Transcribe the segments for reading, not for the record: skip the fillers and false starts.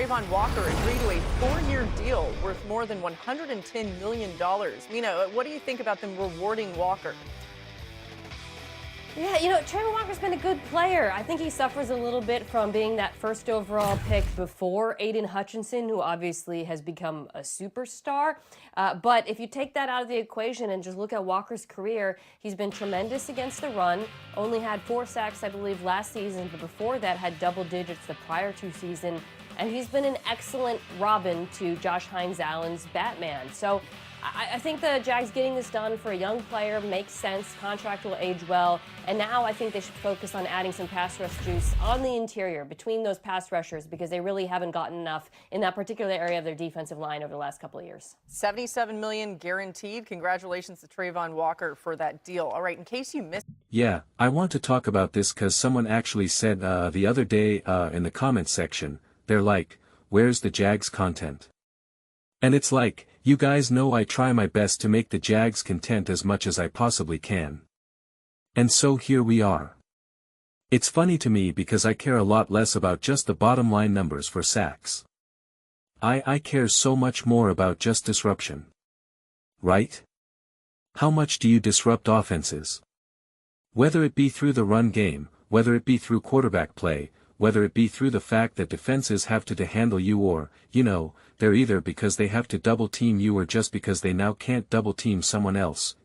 Travon Walker agreed to a 4-year deal worth more than $110 million. Mina, what do you think about them rewarding Walker? Yeah, Travon Walker's been a good player. I think he suffers a little bit from being that first overall pick before Aiden Hutchinson, who obviously has become a superstar. But if you take that out of the equation and just look at Walker's career, he's been tremendous against the run, only had 4 sacks, I believe, last season, but before that had double digits the prior 2 seasons. And he's been an excellent Robin to Josh Hines-Allen's Batman. So I think the Jags getting this done for a young player makes sense. Contract will age well. And now I think they should focus on adding some pass rush juice on the interior between those pass rushers, because they really haven't gotten enough in that particular area of their defensive line over the last couple of years. $77 million guaranteed. Congratulations to Travon Walker for that deal. All right, in case you missed. Yeah, I want to talk about this because someone actually said the other day in the comments section, they're like, where's the Jags content? And it's like, you guys know I try my best to make the Jags content as much as I possibly can. And so here we are. It's funny to me because I care a lot less about just the bottom line numbers for sacks. I care so much more about just disruption. Right? How much do you disrupt offenses? Whether it be through the run game, whether it be through quarterback play, whether it be through the fact that defenses have to handle you or, they're either because they have to double team you or just because they now can't double team someone else,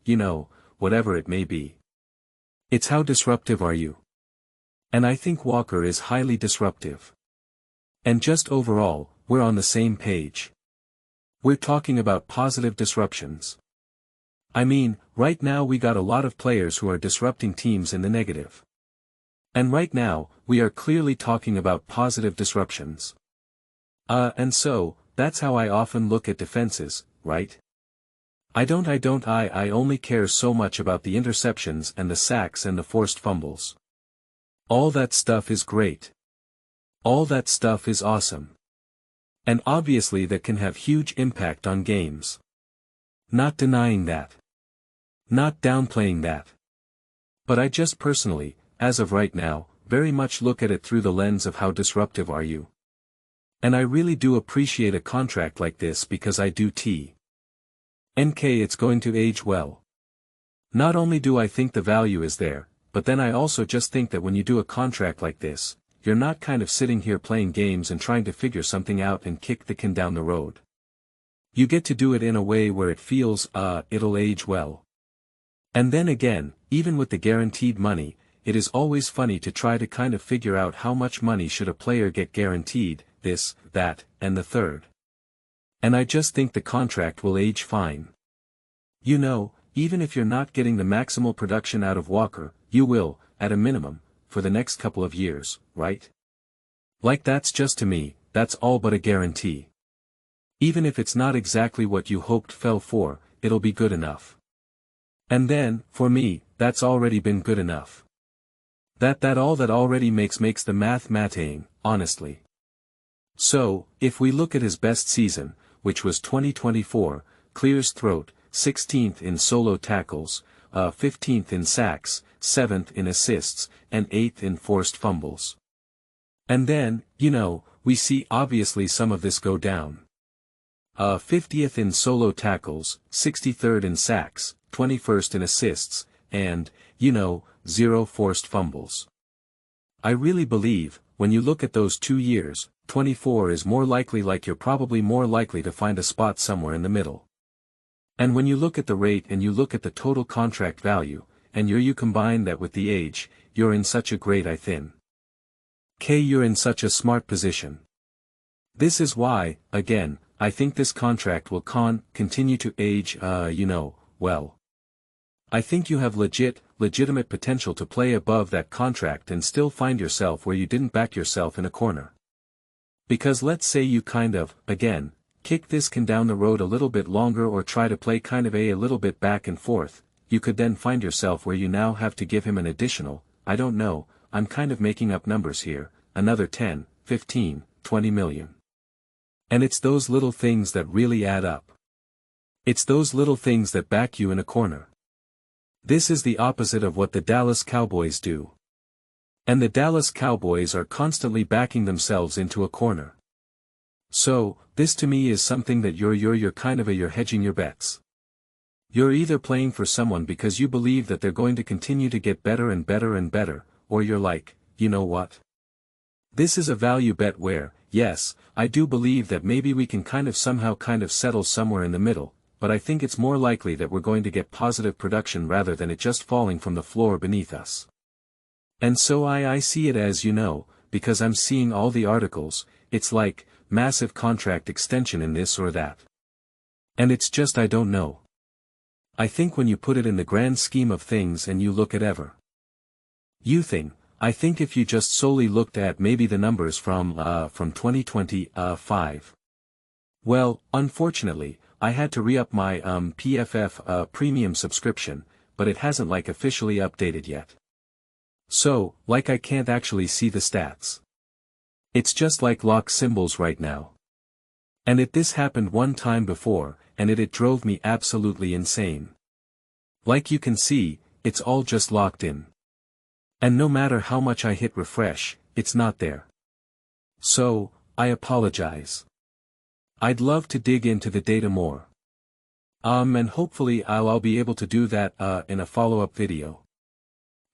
whatever it may be. It's how disruptive are you? And I think Walker is highly disruptive. And just overall, we're on the same page. We're talking about positive disruptions. I mean, right now we got a lot of players who are disrupting teams in the negative. And right now, we are clearly talking about positive disruptions. And so, that's how I often look at defenses, right? I only care so much about the interceptions and the sacks and the forced fumbles. All that stuff is great. All that stuff is awesome. And obviously that can have huge impact on games. Not denying that. Not downplaying that. But I just personally, as of right now, very much look at it through the lens of how disruptive are you. And I really do appreciate a contract like this because I do it's going to age well. Not only do I think the value is there, but then I also just think that when you do a contract like this, you're not kind of sitting here playing games and trying to figure something out and kick the can down the road. You get to do it in a way where it feels, it'll age well. And then again, even with the guaranteed money, it is always funny to try to kind of figure out how much money should a player get guaranteed, this, that, and the third. And I just think the contract will age fine. Even if you're not getting the maximal production out of Walker, you will, at a minimum, for the next couple of years, right? Like that's just to me, that's all but a guarantee. Even if it's not exactly what you hoped fell for, it'll be good enough. And then, for me, that's already been good enough. That already makes the math matting, honestly. So, if we look at his best season, which was 2024, clears throat, 16th in solo tackles, 15th in sacks, 7th in assists, and 8th in forced fumbles. And then, we see obviously some of this go down. 50th in solo tackles, 63rd in sacks, 21st in assists, and, 0 forced fumbles. I really believe, when you look at those 2 years, 24 is more likely, like you're probably more likely to find a spot somewhere in the middle. And when you look at the rate and you look at the total contract value, and you combine that with the age, you're in such a great you're in such a smart position. This is why, again, I think this contract will continue to age, well. I think you have legitimate potential to play above that contract and still find yourself where you didn't back yourself in a corner. Because let's say you again, kick this can down the road a little bit longer or try to play a little bit back and forth, you could then find yourself where you now have to give him an additional, I don't know, I'm kind of making up numbers here, another 10, 15, 20 million. And it's those little things that really add up. It's those little things that back you in a corner. This is the opposite of what the Dallas Cowboys do. And the Dallas Cowboys are constantly backing themselves into a corner. So, this to me is something that you're kind of you're hedging your bets. You're either playing for someone because you believe that they're going to continue to get better and better and better, or you're like, you know what? This is a value bet where, yes, I do believe that maybe we can somehow settle somewhere in the middle, but I think it's more likely that we're going to get positive production rather than it just falling from the floor beneath us. And so I see it as, because I'm seeing all the articles, it's like, massive contract extension in this or that. And it's just I don't know. I think when you put it in the grand scheme of things and you look at I think if you just solely looked at maybe the numbers from 2025. Well, unfortunately, I had to re-up my PFF premium subscription, but it hasn't officially updated yet. So, I can't actually see the stats. It's just lock symbols right now. And this happened one time before, and it drove me absolutely insane. Like you can see, it's all just locked in. And no matter how much I hit refresh, it's not there. So, I apologize. I'd love to dig into the data more. And hopefully I'll be able to do that in a follow-up video.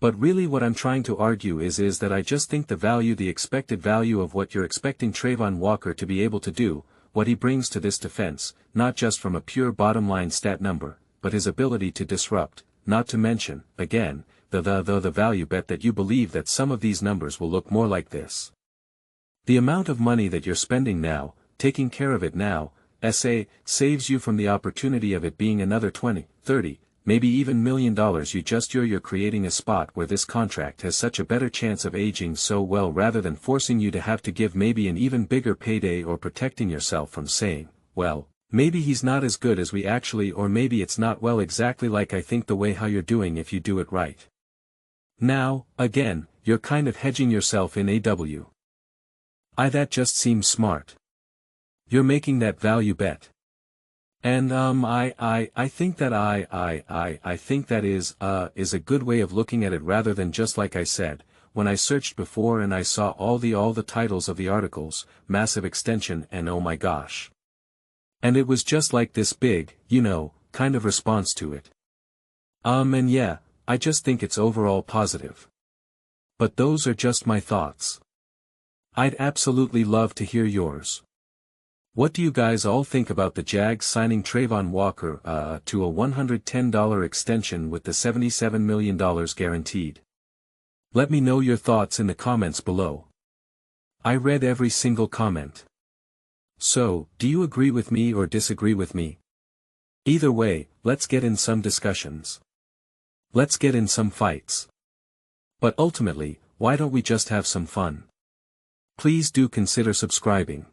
But really what I'm trying to argue is that I just think the expected value of what you're expecting Travon Walker to be able to do, what he brings to this defense, not just from a pure bottom-line stat number, but his ability to disrupt, not to mention, again, the value bet that you believe that some of these numbers will look more like this. The amount of money that you're spending now, taking care of it now, saves you from the opportunity of it being another 20, 30, maybe even $1 million. You're creating a spot where this contract has such a better chance of aging so well rather than forcing you to have to give maybe an even bigger payday or protecting yourself from saying, well, maybe he's not as good as we actually, or maybe it's not well exactly like I think the way how you're doing if you do it right. Now, again, you're kind of hedging yourself in AW. That just seems smart. You're making that value bet. And I think that I think that is a good way of looking at it rather than just like I said, when I searched before and I saw all the titles of the articles, massive extension and oh my gosh. And it was just like this big, kind of response to it. And yeah, I just think it's overall positive. But those are just my thoughts. I'd absolutely love to hear yours. What do you guys all think about the Jags signing Travon Walker to a $110 extension with the $77 million guaranteed? Let me know your thoughts in the comments below. I read every single comment. So, do you agree with me or disagree with me? Either way, let's get in some discussions. Let's get in some fights. But ultimately, why don't we just have some fun? Please do consider subscribing.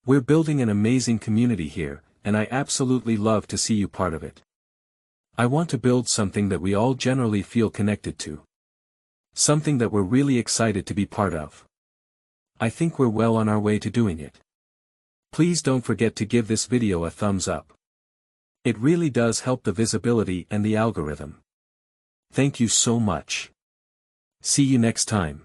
We're building an amazing community here, and I absolutely love to see you part of it. I want to build something that we all generally feel connected to. Something that we're really excited to be part of. I think we're well on our way to doing it. Please don't forget to give this video a thumbs up. It really does help the visibility and the algorithm. Thank you so much. See you next time.